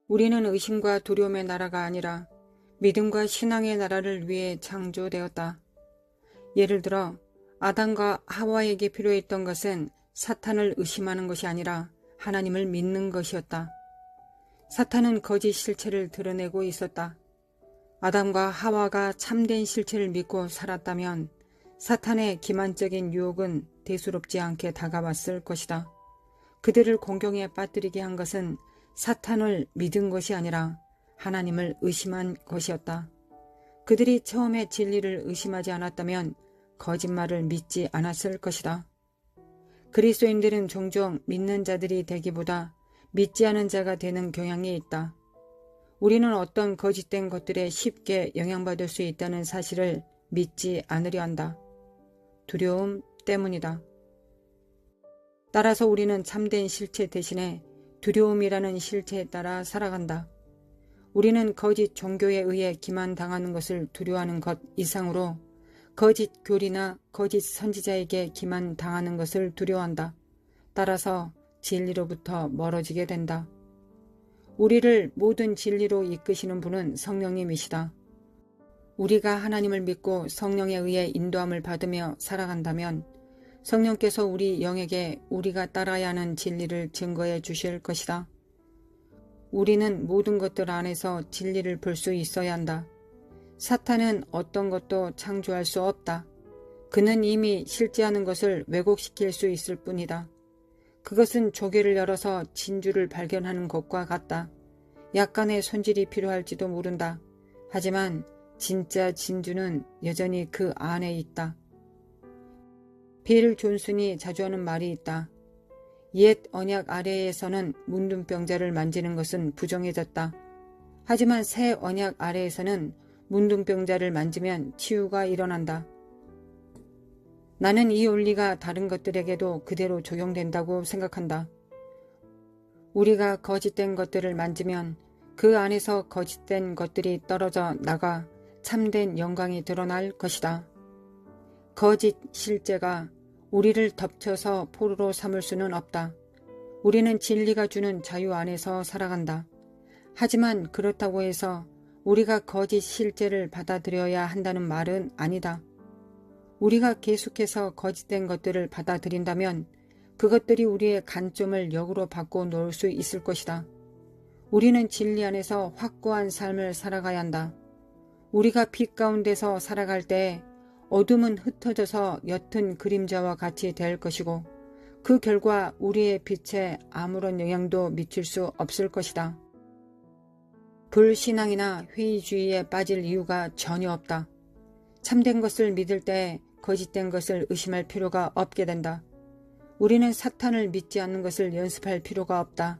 우리는 의심과 두려움의 나라가 아니라 믿음과 신앙의 나라를 위해 창조되었다. 예를 들어 아담과 하와에게 필요했던 것은 사탄을 의심하는 것이 아니라 하나님을 믿는 것이었다. 사탄은 거짓 실체를 드러내고 있었다. 아담과 하와가 참된 실체를 믿고 살았다면 사탄의 기만적인 유혹은 대수롭지 않게 다가왔을 것이다. 그들을 공경에 빠뜨리게 한 것은 사탄을 믿은 것이 아니라 하나님을 의심한 것이었다. 그들이 처음에 진리를 의심하지 않았다면 거짓말을 믿지 않았을 것이다. 그리스도인들은 종종 믿는 자들이 되기보다 믿지 않은 자가 되는 경향이 있다. 우리는 어떤 거짓된 것들에 쉽게 영향받을 수 있다는 사실을 믿지 않으려 한다. 두려움 때문이다. 따라서 우리는 참된 실체 대신에 두려움이라는 실체에 따라 살아간다. 우리는 거짓 종교에 의해 기만당하는 것을 두려워하는 것 이상으로 거짓 교리나 거짓 선지자에게 기만당하는 것을 두려워한다. 따라서 진리로부터 멀어지게 된다. 우리를 모든 진리로 이끄시는 분은 성령님이시다. 우리가 하나님을 믿고 성령에 의해 인도함을 받으며 살아간다면 성령께서 우리 영에게 우리가 따라야 하는 진리를 증거해 주실 것이다. 우리는 모든 것들 안에서 진리를 볼 수 있어야 한다. 사탄은 어떤 것도 창조할 수 없다. 그는 이미 실제하는 것을 왜곡시킬 수 있을 뿐이다. 그것은 조개를 열어서 진주를 발견하는 것과 같다. 약간의 손질이 필요할지도 모른다. 하지만 진짜 진주는 여전히 그 안에 있다. 빌 존슨이 자주 하는 말이 있다. 옛 언약 아래에서는 문둥병자를 만지는 것은 부정해졌다. 하지만 새 언약 아래에서는 문둥병자를 만지면 치유가 일어난다. 나는 이 원리가 다른 것들에게도 그대로 적용된다고 생각한다. 우리가 거짓된 것들을 만지면 그 안에서 거짓된 것들이 떨어져 나가 참된 영광이 드러날 것이다. 거짓 실제가 우리를 덮쳐서 포로로 삼을 수는 없다. 우리는 진리가 주는 자유 안에서 살아간다. 하지만 그렇다고 해서 우리가 거짓 실제를 받아들여야 한다는 말은 아니다. 우리가 계속해서 거짓된 것들을 받아들인다면 그것들이 우리의 관점을 역으로 바꿔 놓을 수 있을 것이다. 우리는 진리 안에서 확고한 삶을 살아가야 한다. 우리가 빛 가운데서 살아갈 때 어둠은 흩어져서 옅은 그림자와 같이 될 것이고 그 결과 우리의 빛에 아무런 영향도 미칠 수 없을 것이다. 불신앙이나 회의주의에 빠질 이유가 전혀 없다. 참된 것을 믿을 때 거짓된 것을 의심할 필요가 없게 된다. 우리는 사탄을 믿지 않는 것을 연습할 필요가 없다.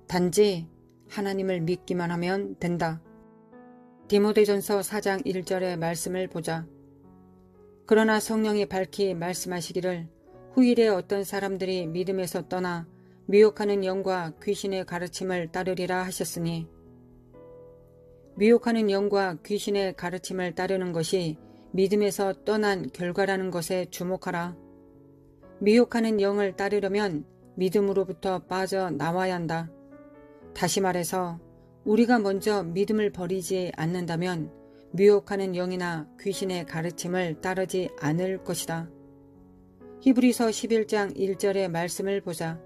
단지 하나님을 믿기만 하면 된다. 디모데전서 4장 1절의 말씀을 보자. 그러나 성령이 밝히 말씀하시기를 후일에 어떤 사람들이 믿음에서 떠나 미혹하는 영과 귀신의 가르침을 따르리라 하셨으니 미혹하는 영과 귀신의 가르침을 따르는 것이 믿음에서 떠난 결과라는 것에 주목하라. 미혹하는 영을 따르려면 믿음으로부터 빠져나와야 한다. 다시 말해서 우리가 먼저 믿음을 버리지 않는다면 미혹하는 영이나 귀신의 가르침을 따르지 않을 것이다. 히브리서 11장 1절의 말씀을 보자.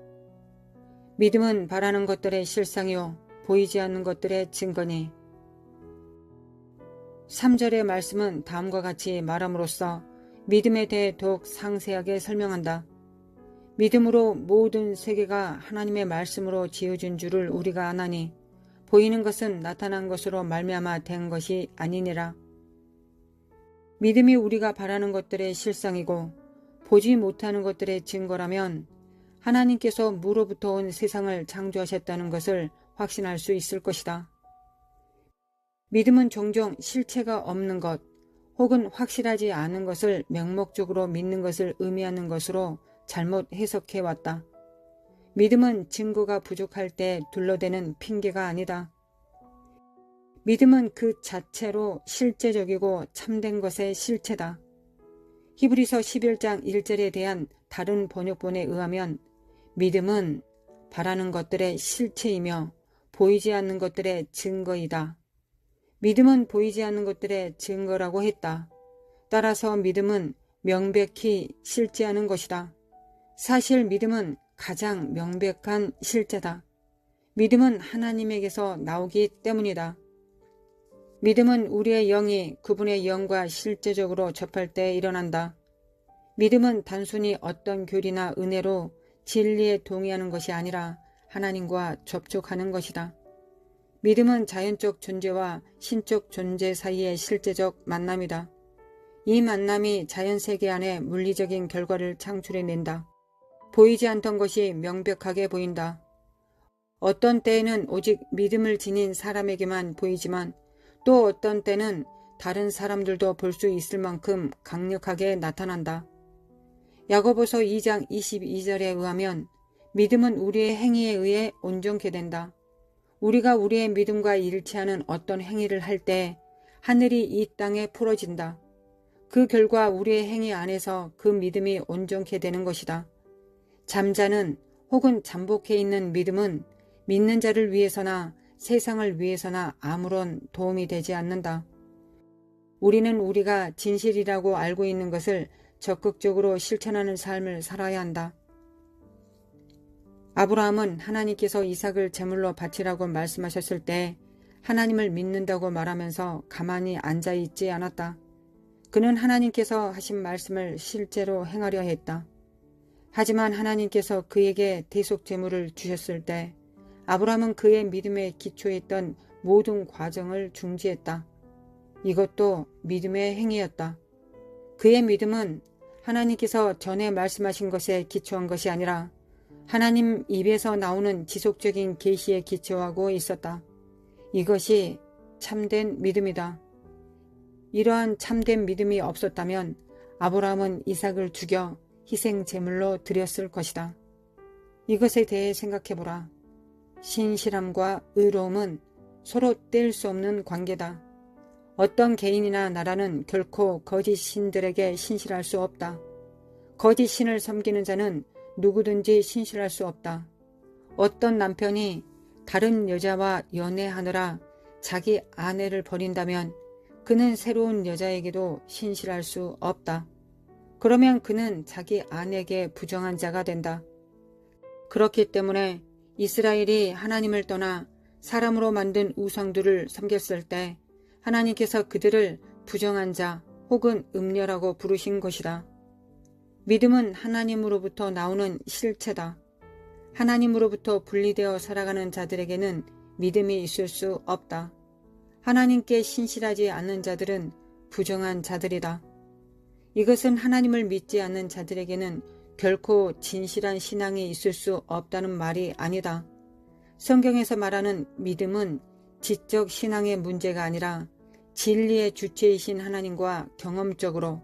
믿음은 바라는 것들의 실상이요 보이지 않는 것들의 증거니. 3절의 말씀은 다음과 같이 말함으로써 믿음에 대해 더욱 상세하게 설명한다. 믿음으로 모든 세계가 하나님의 말씀으로 지어진 줄을 우리가 아나니 보이는 것은 나타난 것으로 말미암아 된 것이 아니니라. 믿음이 우리가 바라는 것들의 실상이고 보지 못하는 것들의 증거라면 하나님께서 무로부터 온 세상을 창조하셨다는 것을 확신할 수 있을 것이다. 믿음은 종종 실체가 없는 것 혹은 확실하지 않은 것을 맹목적으로 믿는 것을 의미하는 것으로 잘못 해석해왔다. 믿음은 증거가 부족할 때 둘러대는 핑계가 아니다. 믿음은 그 자체로 실제적이고 참된 것의 실체다. 히브리서 11장 1절에 대한 다른 번역본에 의하면 믿음은 바라는 것들의 실체이며 보이지 않는 것들의 증거이다. 믿음은 보이지 않는 것들의 증거라고 했다. 따라서 믿음은 명백히 실제하는 것이다. 사실 믿음은 가장 명백한 실제다. 믿음은 하나님에게서 나오기 때문이다. 믿음은 우리의 영이 그분의 영과 실제적으로 접할 때 일어난다. 믿음은 단순히 어떤 교리나 은혜로 진리에 동의하는 것이 아니라 하나님과 접촉하는 것이다. 믿음은 자연적 존재와 신적 존재 사이의 실제적 만남이다. 이 만남이 자연세계 안에 물리적인 결과를 창출해낸다. 보이지 않던 것이 명백하게 보인다. 어떤 때에는 오직 믿음을 지닌 사람에게만 보이지만 또 어떤 때는 다른 사람들도 볼 수 있을 만큼 강력하게 나타난다. 야고보서 2장 22절에 의하면 믿음은 우리의 행위에 의해 온전케 된다. 우리가 우리의 믿음과 일치하는 어떤 행위를 할 때 하늘이 이 땅에 풀어진다. 그 결과 우리의 행위 안에서 그 믿음이 온전케 되는 것이다. 잠자는 혹은 잠복해 있는 믿음은 믿는 자를 위해서나 세상을 위해서나 아무런 도움이 되지 않는다. 우리는 우리가 진실이라고 알고 있는 것을 적극적으로 실천하는 삶을 살아야 한다. 아브라함은 하나님께서 이삭을 제물로 바치라고 말씀하셨을 때 하나님을 믿는다고 말하면서 가만히 앉아있지 않았다. 그는 하나님께서 하신 말씀을 실제로 행하려 했다. 하지만 하나님께서 그에게 대속 제물을 주셨을 때 아브라함은 그의 믿음에 기초했던 모든 과정을 중지했다. 이것도 믿음의 행위였다. 그의 믿음은 하나님께서 전에 말씀하신 것에 기초한 것이 아니라 하나님 입에서 나오는 지속적인 계시에 기초하고 있었다. 이것이 참된 믿음이다. 이러한 참된 믿음이 없었다면 아브라함은 이삭을 죽여 희생 제물로 드렸을 것이다. 이것에 대해 생각해보라. 신실함과 의로움은 서로 뗄 수 없는 관계다. 어떤 개인이나 나라는 결코 거짓 신들에게 신실할 수 없다. 거짓 신을 섬기는 자는 누구든지 신실할 수 없다. 어떤 남편이 다른 여자와 연애하느라 자기 아내를 버린다면 그는 새로운 여자에게도 신실할 수 없다. 그러면 그는 자기 아내에게 부정한 자가 된다. 그렇기 때문에 이스라엘이 하나님을 떠나 사람으로 만든 우상들을 섬겼을 때 하나님께서 그들을 부정한 자 혹은 음녀라고 부르신 것이다. 믿음은 하나님으로부터 나오는 실체다. 하나님으로부터 분리되어 살아가는 자들에게는 믿음이 있을 수 없다. 하나님께 신실하지 않는 자들은 부정한 자들이다. 이것은 하나님을 믿지 않는 자들에게는 결코 진실한 신앙이 있을 수 없다는 말이 아니다. 성경에서 말하는 믿음은 지적 신앙의 문제가 아니라 진리의 주체이신 하나님과 경험적으로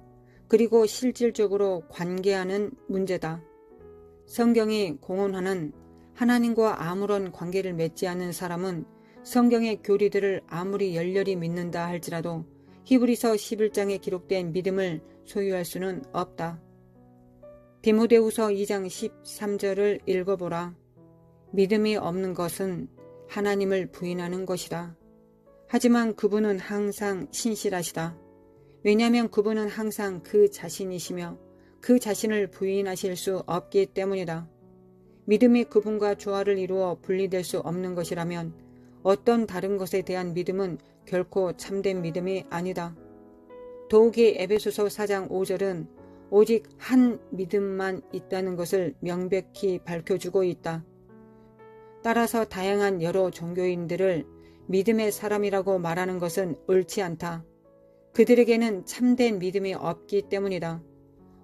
그리고 실질적으로 관계하는 문제다. 성경이 공언하는 하나님과 아무런 관계를 맺지 않는 사람은 성경의 교리들을 아무리 열렬히 믿는다 할지라도 히브리서 11장에 기록된 믿음을 소유할 수는 없다. 디모데후서 2장 13절을 읽어보라. 믿음이 없는 것은 하나님을 부인하는 것이다. 하지만 그분은 항상 신실하시다. 왜냐하면 그분은 항상 그 자신이시며 그 자신을 부인하실 수 없기 때문이다. 믿음이 그분과 조화를 이루어 분리될 수 없는 것이라면 어떤 다른 것에 대한 믿음은 결코 참된 믿음이 아니다. 더욱이 에베소서 4장 5절은 오직 한 믿음만 있다는 것을 명백히 밝혀주고 있다. 따라서 다양한 여러 종교인들을 믿음의 사람이라고 말하는 것은 옳지 않다. 그들에게는 참된 믿음이 없기 때문이다.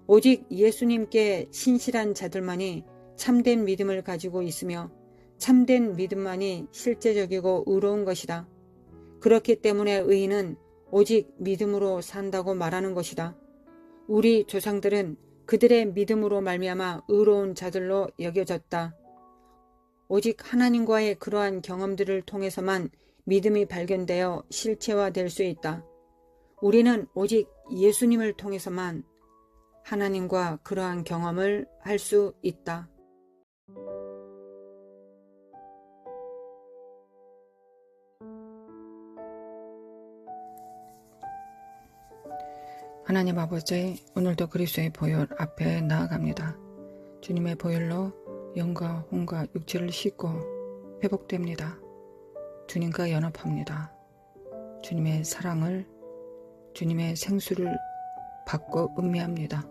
오직 예수님께 신실한 자들만이 참된 믿음을 가지고 있으며 참된 믿음만이 실제적이고 의로운 것이다. 그렇기 때문에 의인은 오직 믿음으로 산다고 말하는 것이다. 우리 조상들은 그들의 믿음으로 말미암아 의로운 자들로 여겨졌다. 오직 하나님과의 그러한 경험들을 통해서만 믿음이 발견되어 실체화될 수 있다. 우리는 오직 예수님을 통해서만 하나님과 그러한 경험을 할 수 있다. 하나님 아버지, 오늘도 그리스도의 보혈 앞에 나아갑니다. 주님의 보혈로 영과 혼과 육체를 씻고 회복됩니다. 주님과 연합합니다. 주님의 사랑을, 주님의 생수를 받고 음미합니다.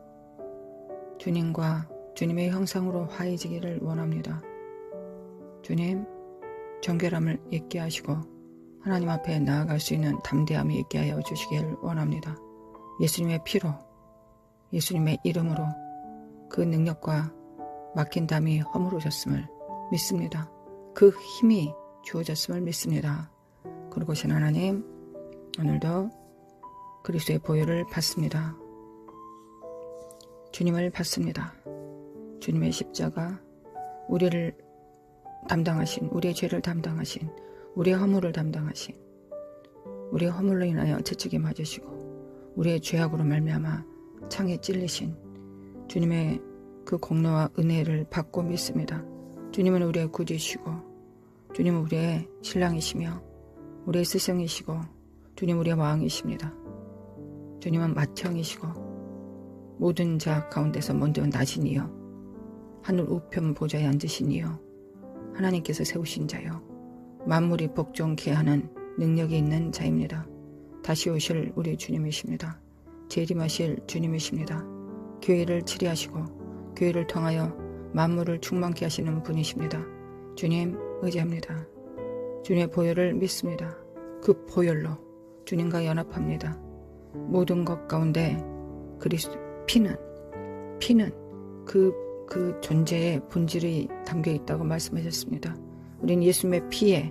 주님과 주님의 형상으로 화해지기를 원합니다. 주님, 정결함을 잊게 하시고 하나님 앞에 나아갈 수 있는 담대함이 있게 하여 주시길 원합니다. 예수님의 피로, 예수님의 이름으로 그 능력과 막힌 담이 허물어졌음을 믿습니다. 그 힘이 주어졌음을 믿습니다. 그러고신 하나님, 오늘도 그리스도의 보혈을 받습니다. 주님을 받습니다. 주님의 십자가, 우리를 담당하신, 우리의 죄를 담당하신, 우리의 허물을 담당하신, 우리의 허물로 인하여 채찍에 맞으시고 우리의 죄악으로 말미암아 창에 찔리신 주님의 그 공로와 은혜를 받고 믿습니다. 주님은 우리의 구주이시고 주님은 우리의 신랑이시며 우리의 스승이시고 주님 우리의 왕이십니다. 주님은 맏형이시고 모든 자 가운데서 먼저 나신 이요 하늘 우편 보좌에 앉으신 이요 하나님께서 세우신 자요 만물이 복종케 하는 능력이 있는 자입니다. 다시 오실 우리 주님이십니다. 재림하실 주님이십니다. 교회를 치리하시고 교회를 통하여 만물을 충만케 하시는 분이십니다. 주님 의지합니다. 주님의 보혈을 믿습니다. 그 보혈로 주님과 연합합니다. 모든 것 가운데 그리스도 피는 그 존재의 본질이 담겨 있다고 말씀하셨습니다. 우리는 예수님의 피에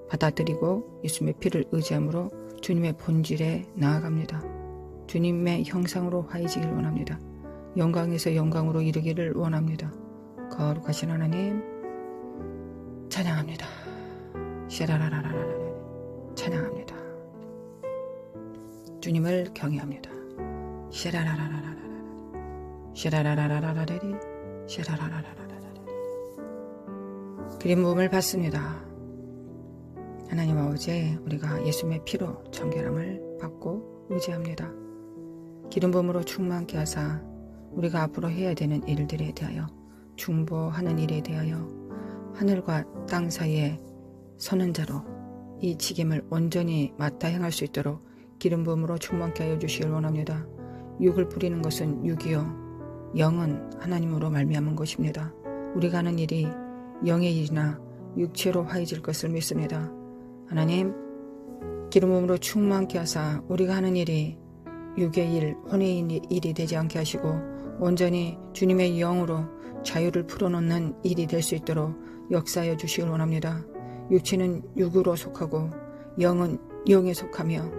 받아들이고 예수님의 피를 의지함으로 주님의 본질에 나아갑니다. 주님의 형상으로 화해지길 원합니다. 영광에서 영광으로 이르기를 원합니다. 거룩하신 하나님 찬양합니다. 샤라라라라라 찬양합니다. 주님을 경외합니다. 샤라라라라라 샤라라라라라리 샤라라라라라라 그린 몸을 받습니다. 하나님 아버지, 우리가 예수님의 피로 정결함을 받고 의지합니다. 기름 부음으로 충만케 하사 우리가 앞으로 해야 되는 일들에 대하여 중보하는 일에 대하여 하늘과 땅 사이에 서는 자로 이 직임을 온전히 맡아 행할 수 있도록 기름 부음으로 충만케 하여 주시길 원합니다. 육을 부리는 것은 육이요 영은 하나님으로 말미암은 것입니다. 우리가 하는 일이 영의 일이나 육체로 화해질 것을 믿습니다. 하나님, 기름 부음으로 충만케 하사 우리가 하는 일이 육의 일, 혼의 일이 되지 않게 하시고 온전히 주님의 영으로 자유를 풀어놓는 일이 될 수 있도록 역사하여 주시길 원합니다. 육체는 육으로 속하고 영은 영에 속하며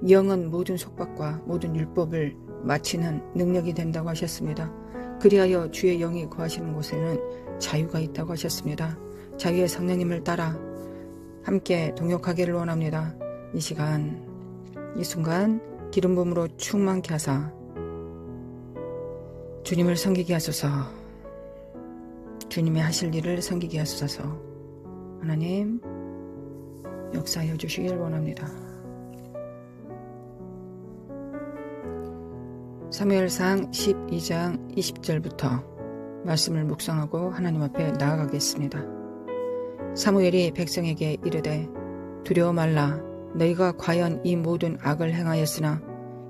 영은 모든 속박과 모든 율법을 마치는 능력이 된다고 하셨습니다. 그리하여 주의 영이 거하시는 곳에는 자유가 있다고 하셨습니다. 자유의 성령님을 따라 함께 동역하기를 원합니다. 이 시간, 이 순간 기름 부음으로 충만케 하사 주님을 섬기게 하소서. 주님의 하실 일을 섬기게 하소서. 하나님 역사하여 주시길 원합니다. 사무엘상 12장 20절부터 말씀을 묵상하고 하나님 앞에 나아가겠습니다. 사무엘이 백성에게 이르되 두려워 말라. 너희가 과연 이 모든 악을 행하였으나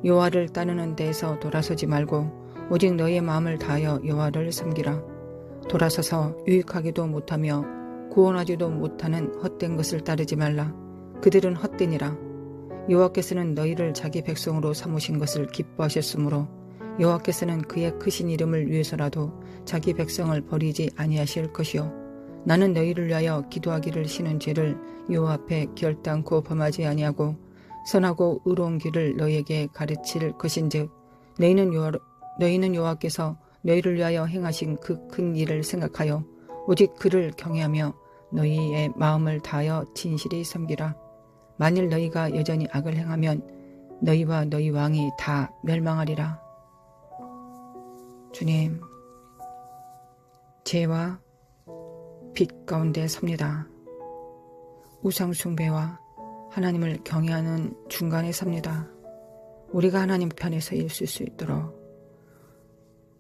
여호와를 따르는 데에서 돌아서지 말고 오직 너희의 마음을 다하여 여호와를 섬기라. 돌아서서 유익하기도 못하며 구원하지도 못하는 헛된 것을 따르지 말라. 그들은 헛되니라. 여호와께서는 너희를 자기 백성으로 삼으신 것을 기뻐하셨으므로 여호와께서는 그의 크신 이름을 위해서라도 자기 백성을 버리지 아니하실 것이요 나는 너희를 위하여 기도하기를 쉬는 죄를 여호와 앞에 결단코 범하지 아니하고 선하고 의로운 길을 너희에게 가르칠 것인즉 너희는 여호와께서 너희를 위하여 행하신 그 큰 일을 생각하여 오직 그를 경외하며 너희의 마음을 다하여 진실히 섬기라. 만일 너희가 여전히 악을 행하면 너희와 너희 왕이 다 멸망하리라. 주님, 죄와 빛 가운데 섭니다. 우상 숭배와 하나님을 경외하는 중간에 섭니다. 우리가 하나님 편에 서 있을 수 있도록,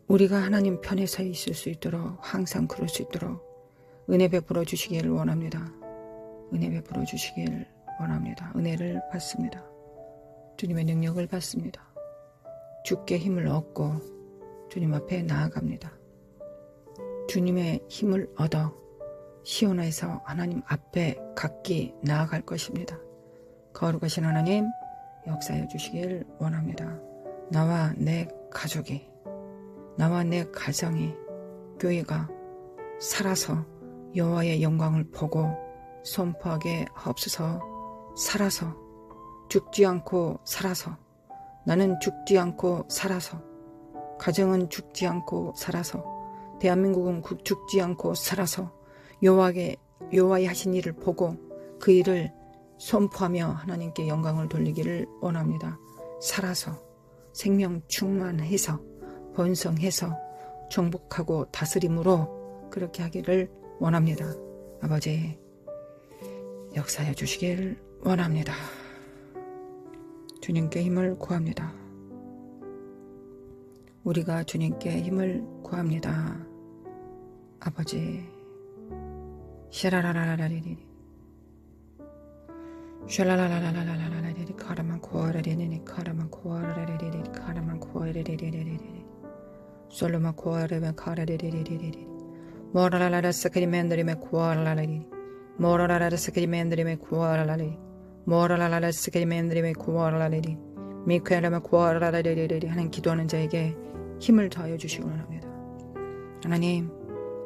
우리가 하나님 편에 서 있을 수 있도록, 항상 그럴 수 있도록 은혜 베풀어 주시기를 원합니다. 은혜 베풀어 주시기를 원합니다. 은혜를 받습니다. 주님의 능력을 받습니다. 주께 힘을 얻고 주님 앞에 나아갑니다. 주님의 힘을 얻어 시온에서 하나님 앞에 각기 나아갈 것입니다. 거룩하신 하나님, 역사해 주시길 원합니다. 나와 내 가족이, 나와 내 가정이, 교회가 살아서 여호와의 영광을 보고 선포하게 하옵소서. 살아서, 죽지 않고 살아서, 나는 죽지 않고 살아서, 가정은 죽지 않고 살아서, 대한민국은 죽지 않고 살아서 여호와의 하신 일을 보고 그 일을 선포하며 하나님께 영광을 돌리기를 원합니다. 살아서 생명 충만해서 번성해서 정복하고 다스림으로 그렇게 하기를 원합니다. 아버지, 역사해 주시길 원합니다. 주님께 힘을 구합니다. 우리가 주님께 힘을 구합니다. 아버지, 샤라라라라리리 샤라라라라라라리리 카라만 코아라리리 카라만 코아라리리 카라만 코아라리리 솔로만 코아라면 카라리리리리 모라라라 스크리맨드리메 코아라리리 모라라라 스크리맨드리메 코아라리리 모라라라 스크리맨드리메 코아라리리 미카엘라마 코아라리리리 하는 기도하는 자에게 힘을 더하여 주시기 원합니다. 하나님,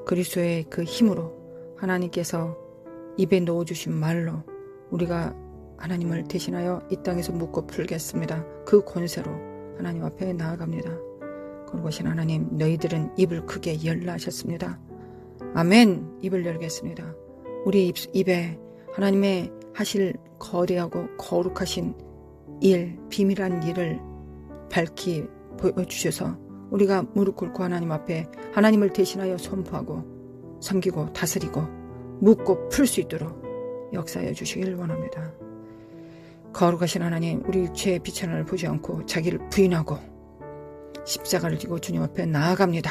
그리스도의 그 힘으로 하나님께서 입에 넣어주신 말로 우리가 하나님을 대신하여 이 땅에서 묻고 풀겠습니다. 그 권세로 하나님 앞에 나아갑니다. 그러신 하나님, 너희들은 입을 크게 열라 하셨습니다. 아멘. 입을 열겠습니다. 우리 입에 하나님의 하실 거대하고 거룩하신 일, 비밀한 일을 밝히 보여주셔서 우리가 무릎 꿇고 하나님 앞에 하나님을 대신하여 선포하고 섬기고 다스리고 묻고 풀 수 있도록 역사해 주시길 원합니다. 거룩하신 하나님, 우리 육체의 비천을 보지 않고 자기를 부인하고 십자가를 지고 주님 앞에 나아갑니다.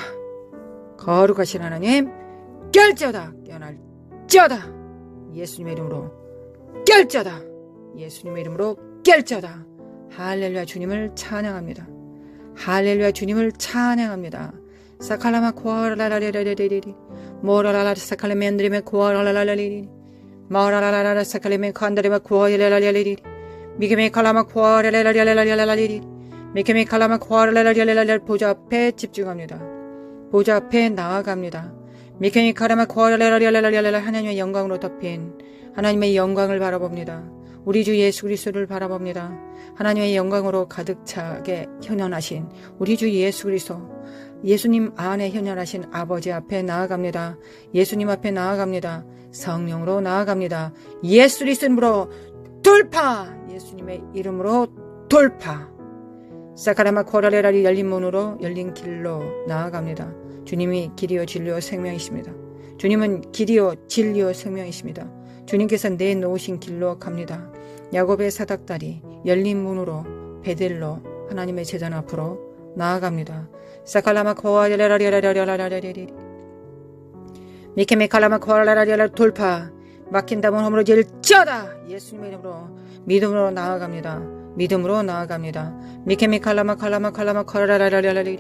거룩하신 하나님, 깰지어다, 깨어날지어다, 예수님의 이름으로 깰지어다, 예수님의 이름으로 깰지어다. 할렐루야. 주님을 찬양합니다. 할렐루야. 주님을 찬양합니다. 사칼라마 코아라라라라리리 모라라라 사칼레멘드리메 코아라라라리리 마라라라라 사칼레멘 칸다리메 코아라라라리리 미게메 칼라마 코아라라라라리리 미게메 칼라마 코아라라라라리 보좌 앞에 집중합니다. 보좌 앞에 나아갑니다. 미게메 칼라마 코아라라라라리 하나님의 영광으로 덮인 하나님의 영광을 바라봅니다. 우리 주 예수 그리스도를 바라봅니다. 하나님의 영광으로 가득 차게 현현하신 우리 주 예수 그리스도, 예수님 안에 현현하신 아버지 앞에 나아갑니다. 예수님 앞에 나아갑니다. 성령으로 나아갑니다. 예수 그리스도로 돌파! 예수님의 이름으로 돌파! 사카라마 코라레라리 열린 문으로 열린 길로 나아갑니다. 주님이 길이요 진리요 생명이십니다. 주님은 길이요 진리요 생명이십니다. 주님께서 내놓으신 길로 갑니다. 야곱의 사닥다리 열린 문으로 베델로 하나님의 제단 앞으로 나아갑니다. 사칼라마 코아라라라라라라라라리 미케메칼라마 코아라라라라 돌파. 막힌 담은 허물어 질지어다. 예수님의 이름으로 믿음으로 나아갑니다. 믿음으로 나아갑니다. 미케메칼라마 칼라마 칼라마 코아라라라라라리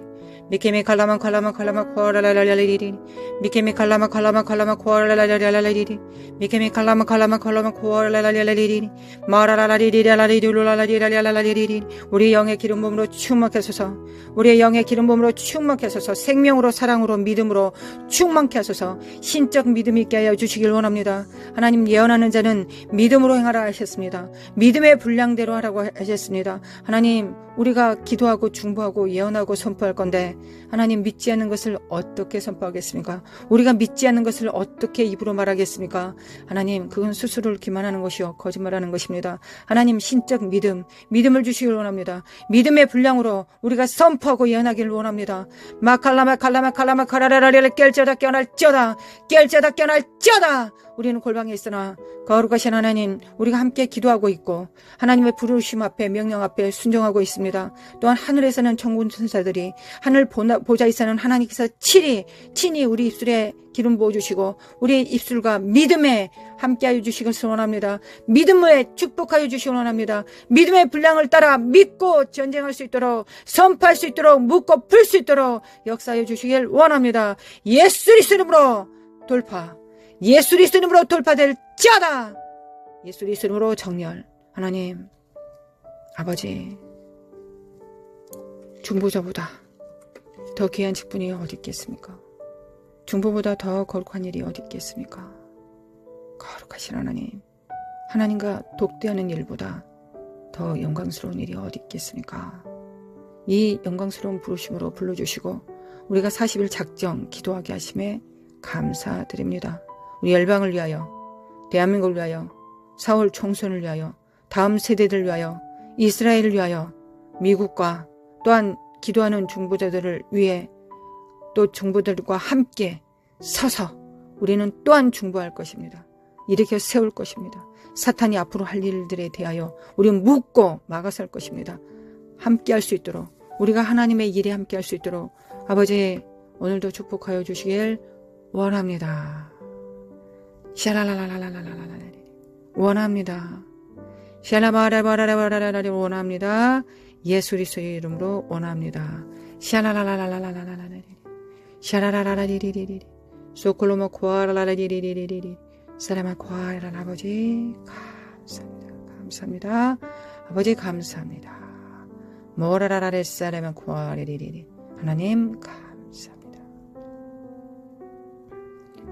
미케미 칼라마 칼라마 칼라마 코아라라라라리리 미케미 칼라마 칼라마 칼라마 코아라라라라라리리 미케미 칼라마 칼라마 칼라마 코아라라라라리리 마라라라리리라라리루라라리라라라리리 우리 영의 기름 부음으로 충만케 하소서. 우리의 영의 기름 부음으로 충만케 하소서. 생명으로 사랑으로 믿음으로 충만케 하소서. 신적 믿음 있게 하여 주시길 원합니다. 하나님, 예언하는 자는 믿음으로 행하라 하셨습니다. 믿음의 분량대로 하라고 하셨습니다. 하나님, 우리가 기도하고 중보하고 예언하고 선포할 건데 있는데 하나님 믿지 않는 것을 어떻게 선포하겠습니까? 우리가 믿지 않는 것을 어떻게 입으로 말하겠습니까? 하나님 그건 스스로를 기만하는 것이요 거짓말하는 것입니다. 하나님 신적 믿음을 주시길 원합니다. 믿음의 분량으로 우리가 선포하고 예언하기를 원합니다. 마칼라마 카라라라리를 깰쩌다 깨어날쩌다 우리는 골방에 있으나 거룩하신 하나님 우리가 함께 기도하고 있고 하나님의 부르심 앞에 명령 앞에 순종하고 있습니다. 또한 하늘에서는 천군 천사들이 하늘 보좌에서는 하나님께서 친히 우리 입술에 기름 부어주시고 우리 입술과 믿음에 함께하여 주시길 원합니다. 믿음에 축복하여 주시길 원합니다. 믿음의 분량을 따라 믿고 전쟁할 수 있도록 선포할 수 있도록 묻고 풀 수 있도록 역사하여 주시길 원합니다. 예수 그리스도 이름으로 돌파, 예수 그리스도 이름으로 돌파될 자다. 예수 그리스도 이름으로 정렬. 하나님 아버지 중보자보다 더 귀한 직분이 어디 있겠습니까? 중보보다 더 거룩한 일이 어디 있겠습니까? 거룩하신 하나님, 하나님과 독대하는 일보다 더 영광스러운 일이 어디 있겠습니까? 이 영광스러운 부르심으로 불러주시고 우리가 40일 작정 기도하게 하심에 감사드립니다. 우리 열방을 위하여, 대한민국을 위하여, 사울 총선을 위하여, 다음 세대들을 위하여, 이스라엘을 위하여, 미국과 또한 기도하는 중보자들을 위해 또 중보들과 함께 서서 우리는 또한 중보할 것입니다. 일으켜 세울 것입니다. 사탄이 앞으로 할 일들에 대하여 우리는 묻고 막아설 것입니다. 함께 할 수 있도록 우리가 하나님의 일에 함께 할 수 있도록 아버지 오늘도 축복하여 주시길 원합니다. 샤라라라라라라라라 원합니다. 샤라바라바라바라라라 원합니다. 예수 그리스도의 이름으로 원합니다. 샤라라라라라라라라 샤라라라리리리리 소콜로모 코아라라리리리리리 사라마 코아라 아버지 감사합니다. 아버지 감사합니다. 모라라라레 사라마 코아리리리리 하나님 감사합니다.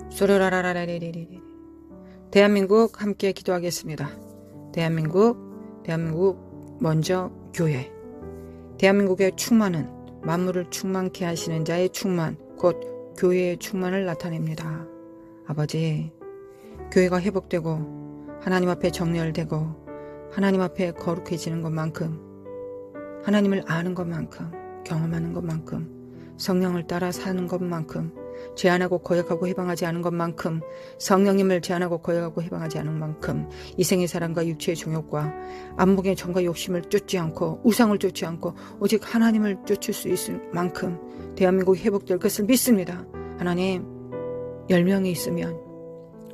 소라라라라리리리리 대한민국 함께 기도하겠습니다. 대한민국 먼저 교회 대한민국의 충만은 만물을 충만케 하시는 자의 충만 곧 교회의 충만을 나타냅니다. 아버지 교회가 회복되고 하나님 앞에 정렬되고 하나님 앞에 거룩해지는 것만큼 하나님을 아는 것만큼 경험하는 것만큼 성령을 따라 사는 것만큼 제한하고 거역하고 해방하지 않은 것만큼 성령님을 제한하고 거역하고 해방하지 않은 만큼 이생의 사랑과 육체의 정욕과 안목의 정과 욕심을 쫓지 않고 우상을 쫓지 않고 오직 하나님을 쫓을 수 있을 만큼 대한민국이 회복될 것을 믿습니다. 하나님 10명이 있으면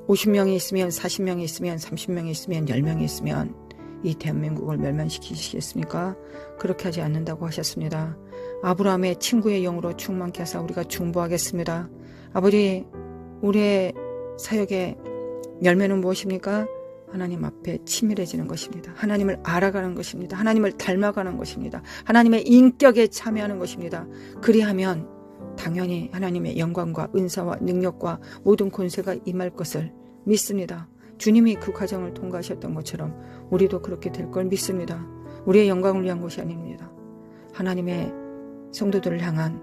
50명이 있으면 40명이 있으면 30명이 있으면 10명이 있으면 이 대한민국을 멸망시키시겠습니까? 그렇게 하지 않는다고 하셨습니다. 아브라함의 친구의 영으로 충만케 하사 우리가 중보하겠습니다. 아버지 우리의 사역의 열매는 무엇입니까? 하나님 앞에 치밀해지는 것입니다. 하나님을 알아가는 것입니다. 하나님을 닮아가는 것입니다. 하나님의 인격에 참여하는 것입니다. 그리하면 당연히 하나님의 영광과 은사와 능력과 모든 권세가 임할 것을 믿습니다. 주님이 그 과정을 통과하셨던 것처럼 우리도 그렇게 될 걸 믿습니다. 우리의 영광을 위한 것이 아닙니다. 하나님의 성도들을 향한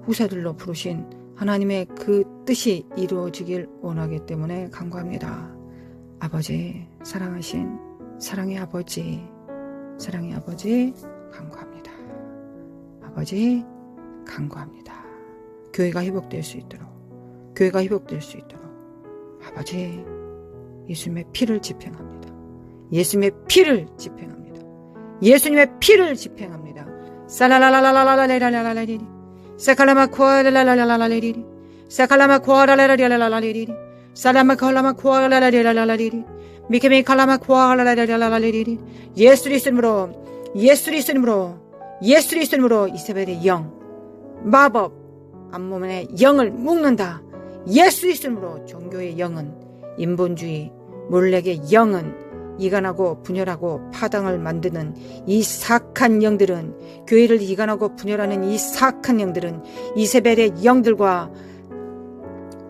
후사들로 부르신 하나님의 그 뜻이 이루어지길 원하기 때문에 간구합니다. 아버지 사랑하신 사랑의 아버지 간구합니다. 아버지 간구합니다. 교회가 회복될 수 있도록 아버지 예수님의 피를 집행합니다. 예수님의 피를 집행합니다. 살라라라라라라라라라라리리 사칼라마 코아라라라라라리리 사칼라마 코아라라라라라리리 살라마 칼라마 코아라라라라라리리 미케미 칼라마 코아라라라라라리리 예수 그리스도로 이세벨의 영 마법 암몸의 영을 묶는다. 예수 그리스도로 종교의 영은 인본주의 몰렉의 영은 이간하고 분열하고 파당을 만드는 이 사악한 영들은 교회를 이간하고 분열하는 이 사악한 영들은 이세벨의 영들과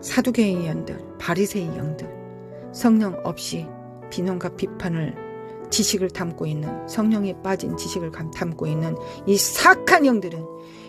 사두개의 영들 바리새의 영들 성령 없이 비난과 비판을 지식을 담고 있는 성령에 빠진 지식을 담고 있는 이 사악한 영들은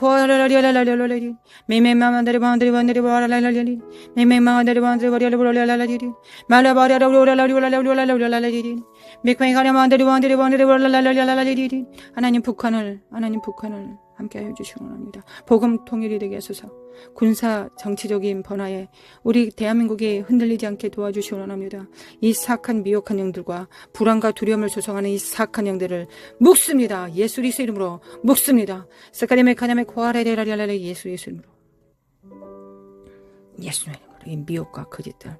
코아라라리라라라라리 메메마만데리 반데리 반데리 바라라라리 메메마만데리 반데리 바라라라라라리 말라바라라라라라라라라라리 메카이가라만데리 반데리 반데리 바라라라라라라리 하나님 북한을 함께하여 주시기 원합니다. 복음 통일이 되게 하소서. 군사 정치적인 번화에 우리 대한민국이 흔들리지 않게 도와주시기 원합니다. 이 사악한 미혹한 영들과 불안과 두려움을 조성하는 이 사악한 영들을 묵습니다. 예수 그리스도 이름으로 묵습니다. 스카리메 카냐메 코아레레라리라레 예수 이름으로 예수님의 이름으로 이 미혹과 거짓들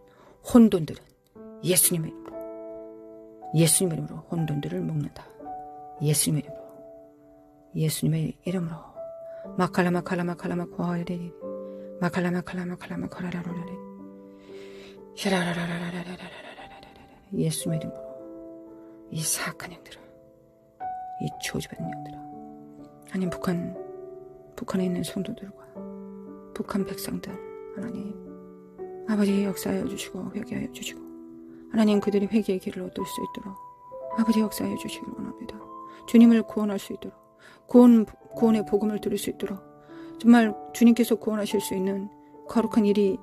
혼돈들은 예수님의 이름으로 혼돈들을 먹는다. 예수님의 이름으로 마칼라마 코아레레 마칼라마 코라라라라레 예수님의 이름으로 이 사악한 영들아, 이 저주받은 영들아, 하나님 북한에 있는 성도들과 북한 백성들 하나님 아버지 역사하여 주시고 회개하여 주시고 하나님 그들이 회개의 길을 얻을 수 있도록 아버지 역사하여 주시길 원합니다. 주님을 구원할 수 있도록 구원의 복음을 들을 수 있도록 정말 주님께서 구원하실 수 있는 거룩한 길이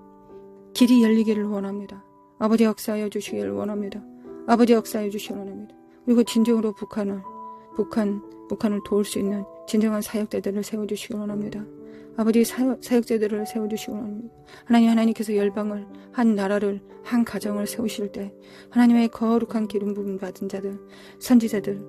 열리기를 원합니다. 아버지 역사하여 주시기를 원합니다. 아버지 역사하여 주시기를 원합니다. 그리고 진정으로 북한을 도울 수 있는 진정한 사역자들을 세워주시기 원합니다. 아버지 사역자들을 세워주시기 원합니다. 하나님께서 열방을 한 나라를 한 가정을 세우실 때 하나님의 거룩한 기름 부음 받은 자들 선지자들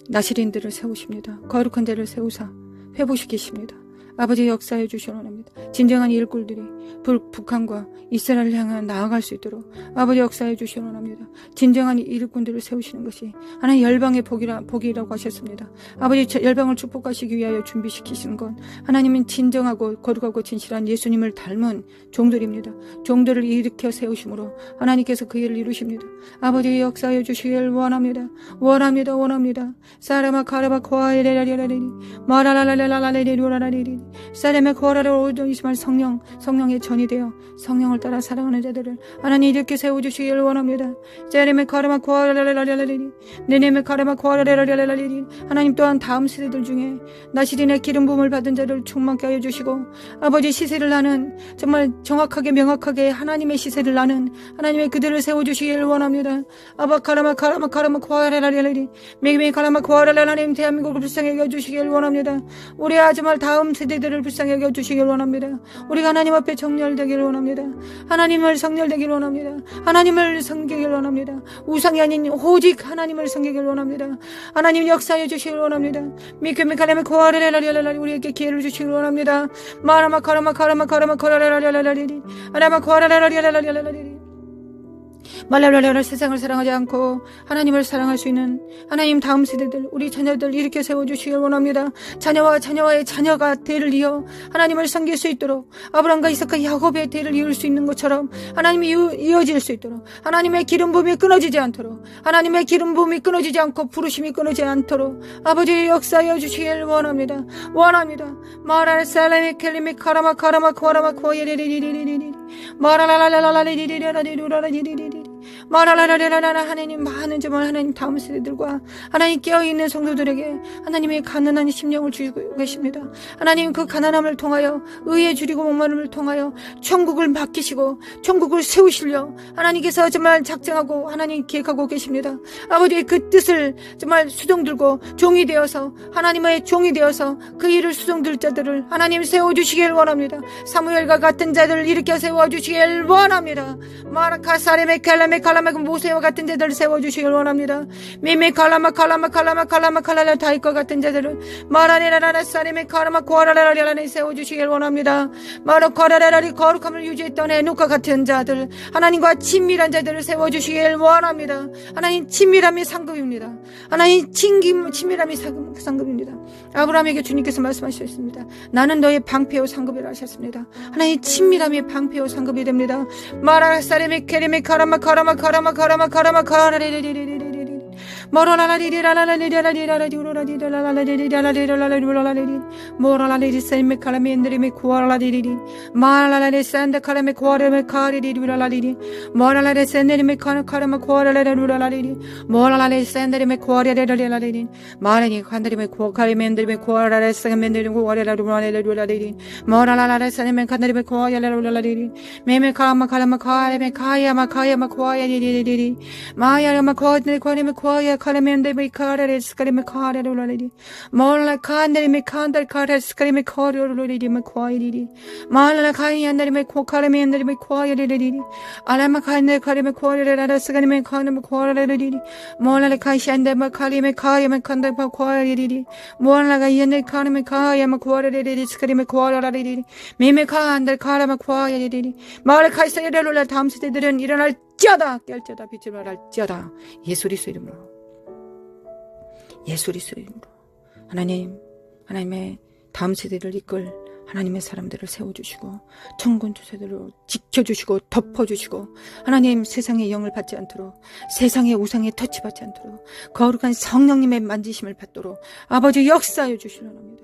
나시린들을 세우십니다. 거룩한 자를 세우사 회복시키십니다. 아버지 역사해 주시기 원합니다. 진정한 일꾼들이 북한과 이스라엘을 향해 나아갈 수 있도록 아버지 역사해 주시기 원합니다. 진정한 일꾼들을 세우시는 것이 하나님 열방의 복이라고 하셨습니다. 아버지 열방을 축복하시기 위하여 준비시키시는 건 하나님은 진정하고 거룩하고 진실한 예수님을 닮은 종들입니다. 종들을 일으켜 세우심으로 하나님께서 그 일을 이루십니다. 아버지 역사해 주시길 원합니다. 원합니다. 사라마 카라바 코아에레라리라리 마라라라라라라리라리라리 사렘의 거라를 오던 이스마엘 성령의 전이 되어 성령을 따라 사랑하는 자들을 하나님 이렇게 세워주시길 원합니다. 사렘의 카라마 코아라라라라라리 네네의 카라마 코아라라라라라리 하나님 또한 다음 세대들 중에 나시린의 기름 부음을 받은 자를 충만케 하여 주시고 아버지 시세를 나는 정말 정확하게 명확하게 하나님의 시세를 나는 하나님의 그들을 세워주시길 원합니다. 아바 카라마 코아라라라라리 메기메 카라마 코아라라라리 대한민국을 불쌍하게 해주시길 원합니다. 우리 정말 다음 세대들을 불쌍히 여겨주시길 원합니다. 우리가 하나님 앞에 정렬되기를 원합니다. 하나님을 성렬되기를 원합니다. 하나님을 섬기기를 원합니다. 우상이 아닌 오직 하나님을 섬기기를 원합니다. 하나님 역사해 주시길 원합니다. 미케미카레메 코아레라리라리 우리에게 기회를 주시길 원합니다. 마라마 카라마 코라라라라라리 아라마 코아라라라라라리 말라라라라 세상을 사랑하지 않고 하나님을 사랑할 수 있는 하나님 다음 세대들 우리 자녀들 이렇게 세워주시길 원합니다. 자녀와의 자녀가 대를 이어 하나님을 섬길 수 있도록 아브라함과 이삭과 야곱의 대를 이을 수 있는 것처럼 하나님이 이어질 수 있도록 하나님의 기름 부음이 끊어지지 않도록 하나님의 기름 부음이 끊어지지 않고 부르심이 끊어지지 않도록 아버지의 역사하여 주시길 원합니다. 마라라 살레미 켈리미 카라마 코아예리리리리리리 마라라라라라리리리리리리리리 마라라라라라 하나님 많은 정말 하나님 다음 세대들과 하나님 깨어있는 성도들에게 하나님의 가난한 심령을 주시고 계십니다. 하나님 그 가난함을 통하여 의에 줄이고 목마름을 통하여 천국을 맡기시고 천국을 세우시려 하나님께서 정말 작정하고 하나님 기획하고 계십니다. 아버지의 그 뜻을 정말 수종들고 종이 되어서 하나님의 종이 되어서 그 일을 수종들 자들을 하나님 세워주시길 원합니다. 사무엘과 같은 자들을 일으켜 세워주시길 원합니다. 마라카사레메 칼라메 모세와 같은 자들을 세워주시길 원합니다. 미미 칼라마 다윗과 같은 자들을 마라네라라 사레메 칼라마 코아라라라라라 세워주시길 원합니다. 마라 코아라라라리 거룩함을 유지했던 에녹과 같은 자들 하나님과 친밀한 자들을 세워주시길 원합니다. 하나님 친밀함이 상급입니다. 하나님 친밀함이 상급입니다. 아브라함에게 주님께서 말씀하셨습니다. 나는 너의 방패요 상급이라 하셨습니다. 하나님 친밀함이 방패요 상급이 됩니다. 마라 사레메 케레메 카라마 마야마 코아네 코아네 코아야 카레멘데 미카레 스카레메 카레로라리 몰라 칸데메 칸달 카레 스카레메 카레로라리 마코아이리 말라 카이안데메 코카레멘데 코아이리 알라마 카네 카레메 코아레라라 스카레메 카네메 코아레리 몰라 카이샨데 카리메 카야메 칸데 코아이리 몰라 가이안데 카네메 카야마 코아레리 스카레메 코아라리 메메 칸달 카라마 코아이리 말라 카이사레로라 다음 세대들은 일어날 쩌다 깰쩌다 빛을 발할지어다 예수 그리스도 이름으로 하나님의 다음 세대를 이끌 하나님의 사람들을 세워주시고 천군 투세들로 지켜주시고 덮어주시고 하나님 세상의 영을 받지 않도록 세상의 우상에 터치받지 않도록 거룩한 성령님의 만지심을 받도록 아버지 역사하여 주시려는 합니다.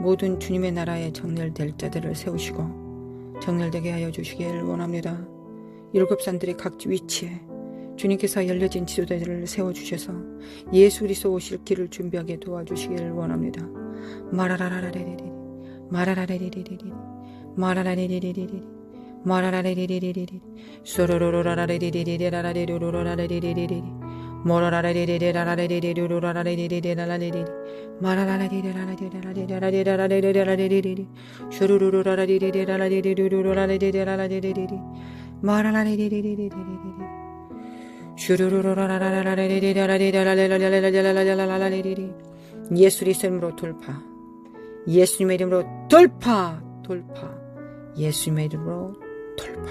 모든 주님의 나라에 정렬될 자들을 세우시고 정렬되게 하여 주시길 원합니다. 일곱 산들의 각 위치에 주님께서 열려진 지도자들을 세워주셔서 예수 그리스도 오실 길을 준비하게 도와주시길 원합니다. 마라라라라리리리 마라라라리리리리 마라라리리리리 마라라리리리리 소로로라라리리리라라리로라라리리리리 모라라리리리라라리리리라라리리리라라리리 마라라리리라라리리라라리리라라리리리 쇼루루라라리리리라라리리리라라리리리 마라라리리리리리리리 슈루루루라라라리리라라리리라라리리라라리리리 예수 이름으로 돌파. 예수님의 이름으로 돌파. 돌파. 예수님의 이름으로 돌파.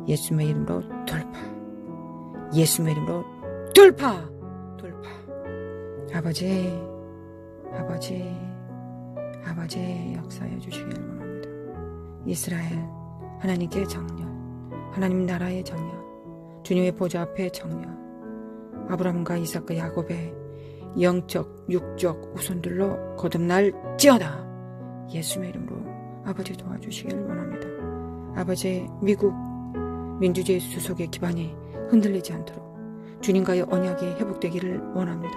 예수님의 이름으로 돌파. 예수님의 이름으로 돌파. 돌파. 아버지 역사해 주시길 원합니다. 이스라엘 하나님께 정렬, 하나님 나라의 정렬, 주님의 보좌 앞에 정렬, 아브라함과 이삭과 야곱의 영적, 육적 우선들로 거듭날지어다. 예수의 이름으로 아버지 도와주시길 원합니다. 아버지, 미국 민주주의 수속의 기반이 흔들리지 않도록 주님과의 언약이 회복되기를 원합니다.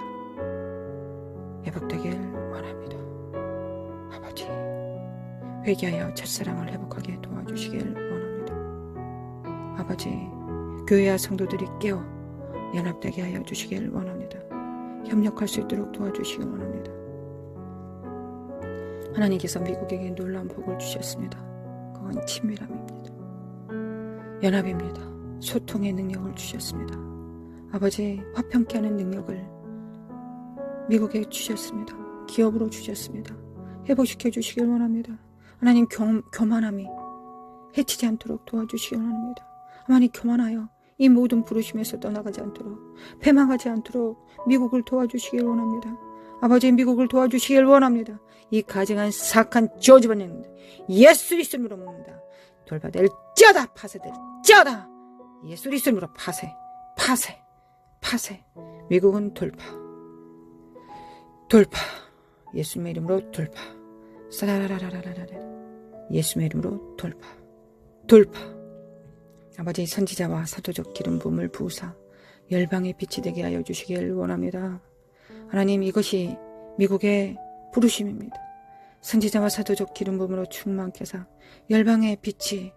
회복되길 원합니다. 아버지, 회개하여 첫사랑을 회복하게 도와주시길 원합니다. 아버지, 교회와 성도들이 깨어 연합되게 하여 주시길 원합니다. 협력할 수 있도록 도와주시길 원합니다. 하나님께서 미국에게 놀라운 복을 주셨습니다. 그건 친밀함입니다. 연합입니다. 소통의 능력을 주셨습니다. 아버지, 화평케 하는 능력을 미국에 주셨습니다. 기업으로 주셨습니다. 회복시켜 주시길 원합니다. 하나님, 교만함이 해치지 않도록 도와주시길 원합니다. 하나님, 교만하여 이 모든 부르심에서 떠나가지 않도록, 패망하지 않도록 미국을 도와주시길 원합니다. 아버지, 미국을 도와주시길 원합니다. 이 가증한 사악한 저주받는 예수 그리스도로 묻는다. 돌파될지어다. 파쇄될지어다. 예수 그리스도로 파쇄. 미국은 돌파. 예수님의 이름으로 돌파. 사라라라라라라. 예수님의 이름으로 돌파. 아버지 선지자와 사도적 기름 부음을 부으사 열방의 빛이 되게 하여 주시길 원합니다. 하나님 이것이 미국의 부르심입니다. 선지자와 사도적 기름 부음으로 충만케 하사 열방의 빛이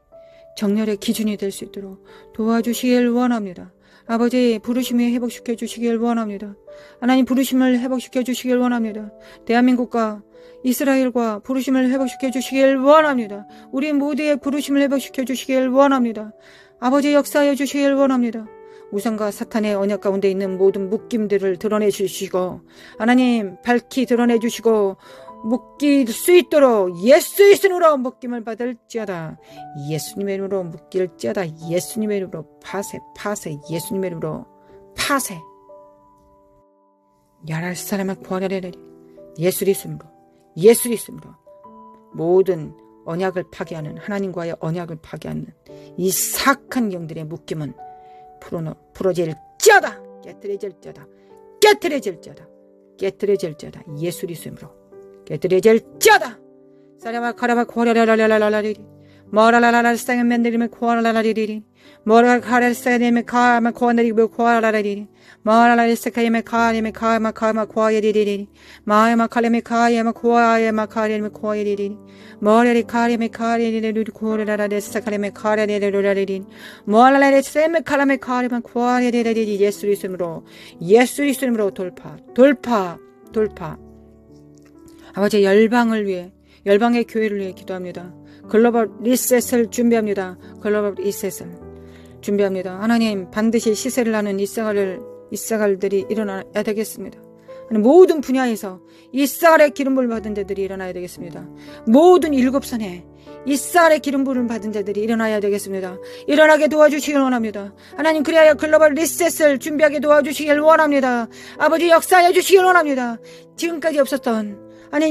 정렬의 기준이 될 수 있도록 도와주시길 원합니다. 아버지 부르심을 회복시켜 주시길 원합니다. 하나님 부르심을 회복시켜 주시길 원합니다. 대한민국과 이스라엘과 부르심을 회복시켜 주시길 원합니다. 우리 모두의 부르심을 회복시켜 주시길 원합니다. 아버지 역사하여 주시길 원합니다. 우상과 사탄의 언약 가운데 있는 모든 묶임들을 드러내 주시고 하나님 밝히 드러내 주시고 묶일 수 있도록 예수의 이름으로 묶임을 받을지어다. 예수님의 이름으로 묶일지어다. 예수님의 이름으로 파쇄 예수님의 이름으로 파쇄. 야랄 사람을 구하려니 예수의 이름으로 모든 언약을 파괴하는 하나님과의 언약을 파괴하는 이 사악한 영들의 묶임은 풀어질지어다. 깨뜨려질지어다. 예수의 이름으로 깨뜨려질지어다. 사라바 카라바 코라라라라라라리리 머라라라라 쌍면들이면 코라라라리리 머라카라 쌍면들이면 카마 코나리고 코라라라리리 머라라라 쌍카이면 카마 코아리리리 마야마 칼레메 카야마 코아야마 카레메 코아리리리 머라리 카레메 카레리리 코라라라 쌍카레메 카레리리리 머라라라 쌍메 칼레메 카레메 코아리리리 예수의 이름으로 돌파. 아버지 열방을 위해 열방의 교회를 위해 기도합니다. 글로벌 리셋을 준비합니다. 하나님 반드시 시세를 하는 이사갈들이 일어나야 되겠습니다. 모든 분야에서 이사갈의 기름부를 받은 자들이 일어나야 되겠습니다. 모든 7선에 이사갈의 기름부를 받은 자들이 일어나야 되겠습니다. 일어나게 도와주시길 원합니다. 하나님 그래야 글로벌 리셋을 준비하게 도와주시길 원합니다. 아버지 역사해 주시길 원합니다.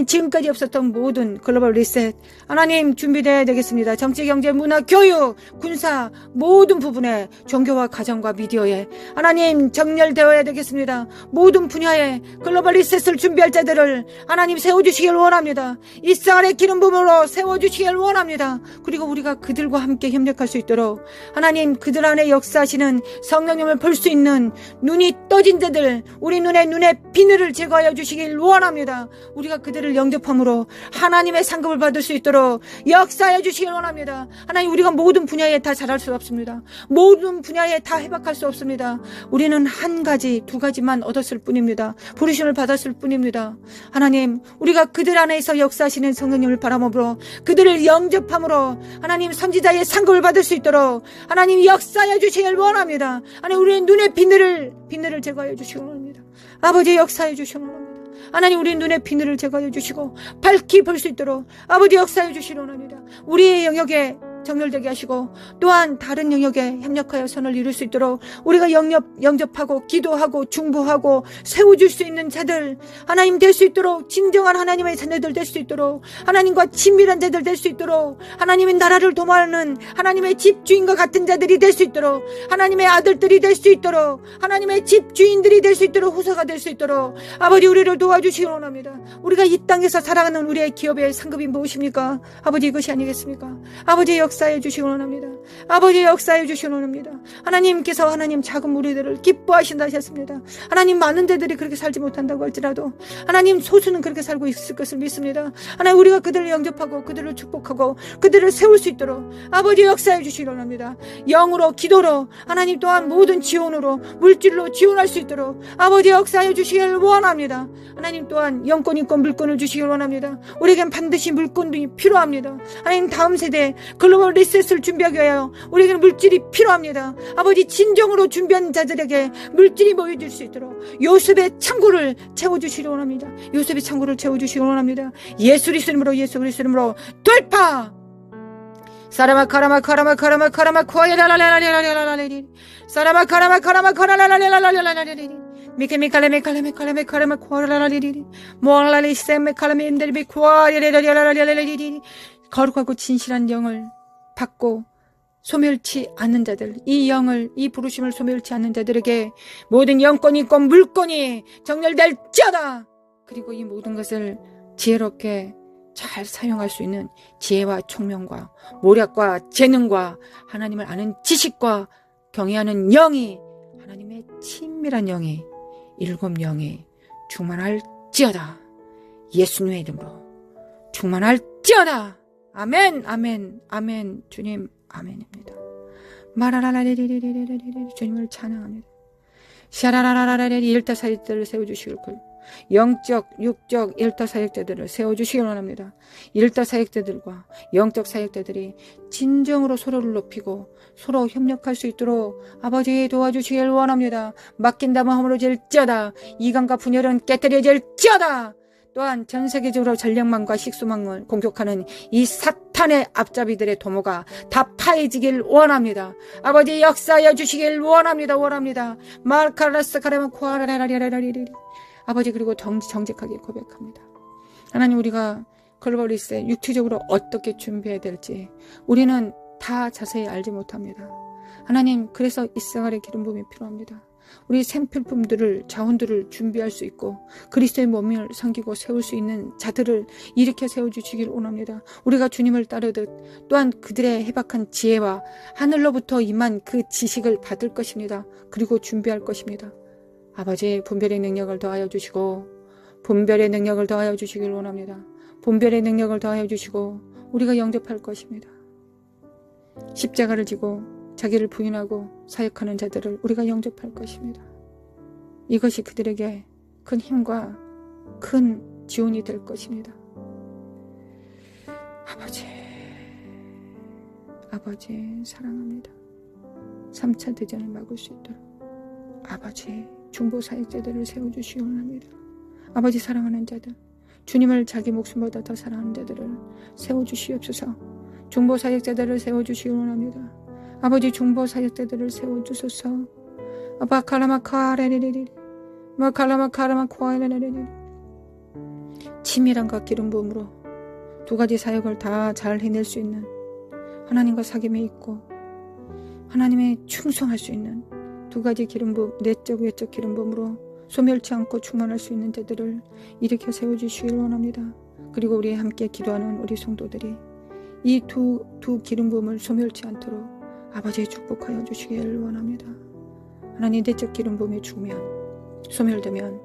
지금까지 없었던 모든 글로벌 리셋 하나님 준비되어야 되겠습니다. 정치, 경제, 문화, 교육, 군사 모든 부분에 종교와 가정과 미디어에 하나님 정렬되어야 되겠습니다. 모든 분야에 글로벌 리셋을 준비할 자들을 하나님 세워주시길 원합니다. 이사갈의 기름 부음으로 세워주시길 원합니다. 그리고 우리가 그들과 함께 협력할 수 있도록 하나님 그들 안에 역사하시는 성령님을 볼 수 있는 눈이 떠진 자들 우리 눈의 비늘을 제거하여 주시길 원합니다. 우리가 그들을 영접함으로 하나님의 상급을 받을 수 있도록 역사해 주시길 원합니다. 하나님 우리가 모든 분야에 다 잘할 수 없습니다. 모든 분야에 다 해박할 수 없습니다. 우리는 한 가지, 두 가지만 얻었을 뿐입니다. 부르심을 받았을 뿐입니다. 하나님 우리가 그들 안에서 역사하시는 성령님을 바라보므로 그들을 영접함으로 하나님 선지자의 상급을 받을 수 있도록 하나님 역사해 주시길 원합니다. 하나님 우리의 눈의 비늘을 제거해 주시길 원합니다. 아버지 역사해 주시길 원합니다. 하나님 우리 눈의 비늘을 제거해 주시고 밝히 볼 수 있도록 아버지 역사해 주시길 원합니다. 우리의 영역에 정렬되게 하시고 또한 다른 영역에 협력하여 선을 이룰 수 있도록 우리가 영접하고 기도하고 중보하고 세워줄 수 있는 자들 하나님 될 수 있도록 진정한 하나님의 자녀들 될 수 있도록 하나님과 친밀한 자들 될 수 있도록 하나님의 나라를 도모하는 하나님의 집주인과 같은 자들이 될 수 있도록 하나님의 아들들이 될 수 있도록 하나님의 집주인들이 될 수 있도록 후사가 될 수 있도록 아버지 우리를 도와주시기 원합니다. 우리가 이 땅에서 살아가는 우리의 기업의 상급이 무엇입니까? 아버지 이것이 아니겠습니까? 아버지 역사해 주시기 원합니다. 아버지 역사해 주시기 원합니다. 하나님께서 하나님 작은 무리들을 기뻐하신다 하셨습니다. 하나님 많은 자들이 그렇게 살지 못한다고 할지라도 하나님 소수는 그렇게 살고 있을 것을 믿습니다. 하나님 우리가 그들을 영접하고 그들을 축복하고 그들을 세울 수 있도록 아버지 역사해 주시기 원합니다. 영으로 기도로 하나님 또한 모든 지원으로 물질로 지원할 수 있도록 아버지 역사해 주시길 원합니다. 하나님 또한 영권 있고 물권을 주시길 원합니다. 우리에겐 반드시 물권이 필요합니다. 하나님 다음 세대 글로벌 리셋을 준비하기 위하여 우리에게는 물질이 필요합니다. 아버지 진정으로 준비한 자들에게 물질이 모여질 수 있도록 요셉의 창고를 채워주시기 원합니다. 요셉의 창고를 채워주시기 원합니다. 예수 그리스도로 돌파. 사라마 카라마 코야라라라라라라라라리 사라마 카라마 코라라라라라라라리 미케미칼레메 코라라라라라리 모알라리 셈메 칼레메 인데르비 코야라라라라라라리 거룩하고 진실한 영을 받고 소멸치 않는 자들, 이 부르심을 소멸치 않는 자들에게 모든 영권이 있고 물권이 정렬될지어다. 그리고 이 모든 것을 지혜롭게 잘 사용할 수 있는 지혜와 총명과 모략과 재능과 하나님을 아는 지식과 경외하는 영이, 하나님의 친밀한 영이, 일곱 영이 충만할지어다. 예수님의 이름으로 충만할지어다. 아멘, 아멘, 아멘. 주님, 아멘입니다. 마라라라리리리리리리 주님을 찬양합니다. 샤라라라라리 일타사역자들을 세워주시길 영적, 육적 일타사역자들을 세워주시길 원합니다. 일타사역자들과 영적 사역자들이 진정으로 서로를 높이고 서로 협력할 수 있도록 아버지 도와주시길 원합니다. 맡긴다면 허물어질지어다. 이간과 분열은 깨뜨려질지어다. 또한 전 세계적으로 전력망과 식수망을 공격하는 이 사탄의 앞잡이들의 도모가 다 파해지길 원합니다. 아버지 역사하여 주시길 원합니다. 원합니다. 말카라스 카레만 코아라라리라리리. 아버지 그리고 정직하게 고백합니다. 하나님, 우리가 글로벌리스에 육체적으로 어떻게 준비해야 될지 우리는 다 자세히 알지 못합니다. 하나님, 그래서 이스라엘의 기름 부음이 필요합니다. 우리 생필품들을, 자원들을 준비할 수 있고 그리스도의 몸을 섬기고 세울 수 있는 자들을 일으켜 세워주시길 원합니다. 우리가 주님을 따르듯 또한 그들의 해박한 지혜와 하늘로부터 임한 그 지식을 받을 것입니다. 그리고 준비할 것입니다. 아버지, 분별의 능력을 더하여 주시고 분별의 능력을 더하여 주시길 원합니다. 분별의 능력을 더하여 주시고 우리가 영접할 것입니다. 십자가를 지고 자기를 부인하고 사역하는 자들을 우리가 영접할 것입니다. 이것이 그들에게 큰 힘과 큰 지원이 될 것입니다. 아버지 사랑합니다. 3차 대전을 막을 수 있도록 아버지 중보 사역자들을 세워주시기 원합니다. 아버지, 사랑하는 자들, 주님을 자기 목숨보다 더 사랑하는 자들을 세워주시옵소서. 중보 사역자들을 세워주시기 원합니다. 아버지, 중보 사역자들을 세워주소서. 아바 칼라마카레리리리 마칼라마카라마코아레리리. 치밀함과 기름 부음으로 두 가지 사역을 다 잘 해낼 수 있는, 하나님과 사귐이 있고 하나님의 충성할 수 있는 두 가지 기름 부음, 내적 외적 기름 부음으로 소멸치 않고 충만할 수 있는 자들을 일으켜 세워주시길 원합니다. 그리고 우리 함께 기도하는 우리 성도들이 이 두 기름 부음을 소멸치 않도록 아버지의 축복하여 주시길 원합니다. 하나님, 내적 기름 부음이 죽으면, 소멸되면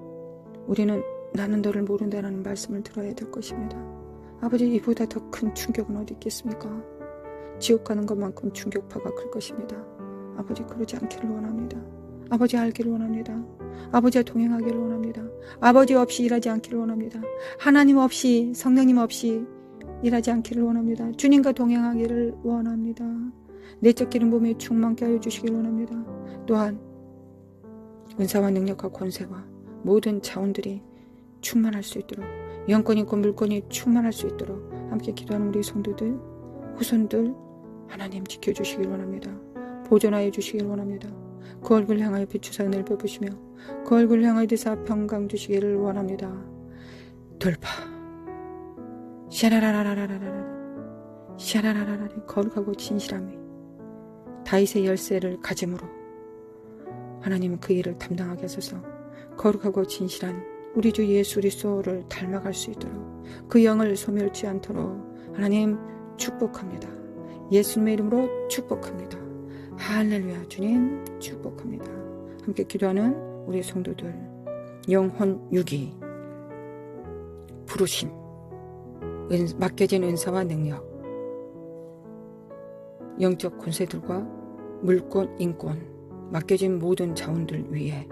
우리는 나는 너를 모른다라는 말씀을 들어야 될 것입니다. 아버지, 이보다 더 큰 충격은 어디 있겠습니까? 지옥 가는 것만큼 충격파가 클 것입니다. 아버지, 그러지 않기를 원합니다. 아버지, 알기를 원합니다. 아버지와 동행하기를 원합니다. 아버지 없이 일하지 않기를 원합니다. 하나님 없이, 성령님 없이 일하지 않기를 원합니다. 주님과 동행하기를 원합니다. 내적 기름 부음에 충만케 하여 주시기를 원합니다. 또한 은사와 능력과 권세와 모든 자원들이 충만할 수 있도록, 영권이 있고 물권이 충만할 수 있도록 함께 기도하는 우리 성도들, 후손들 하나님 지켜주시길 원합니다. 보존하여 주시길 원합니다. 그 얼굴 향하여 비추사 은혜를 베푸시며 그 얼굴 향하여 드사 평강 주시기를 원합니다. 돌파 샤라라라라라라 거룩하고 진실함이 다윗의 열쇠를 가짐으로 하나님은 그 일을 담당하게 하소서. 거룩하고 진실한 우리 주 예수 그리스도를 닮아갈 수 있도록 그 영을 소멸치 않도록 하나님 축복합니다. 예수님의 이름으로 축복합니다. 할렐루야. 주님 축복합니다. 함께 기도하는 우리 성도들, 영혼 유기, 부르심, 맡겨진 은사와 능력, 영적 권세들과 물권, 인권, 맡겨진 모든 자원들 위에,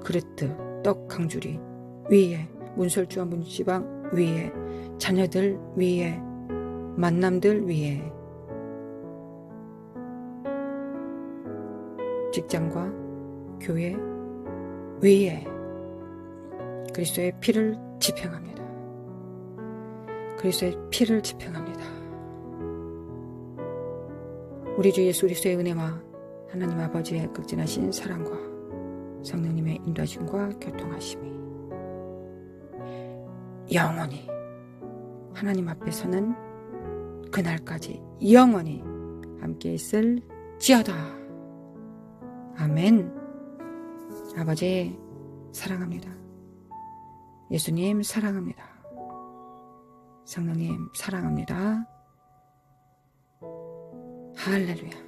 그릇들, 떡 강주리 위에, 문설주와 문지방 위에, 자녀들 위에, 만남들 위에, 직장과 교회 위에 그리스도의 피를 집행합니다. 그리스도의 피를 집행합니다. 우리 주 예수 그리스도의 은혜와 하나님 아버지의 극진하신 사랑과 성령님의 인도하심과 교통하심이 영원히 하나님 앞에서는 그날까지 영원히 함께 있을지어다. 아멘. 아버지 사랑합니다. 예수님 사랑합니다. 성령님 사랑합니다. 할렐루야.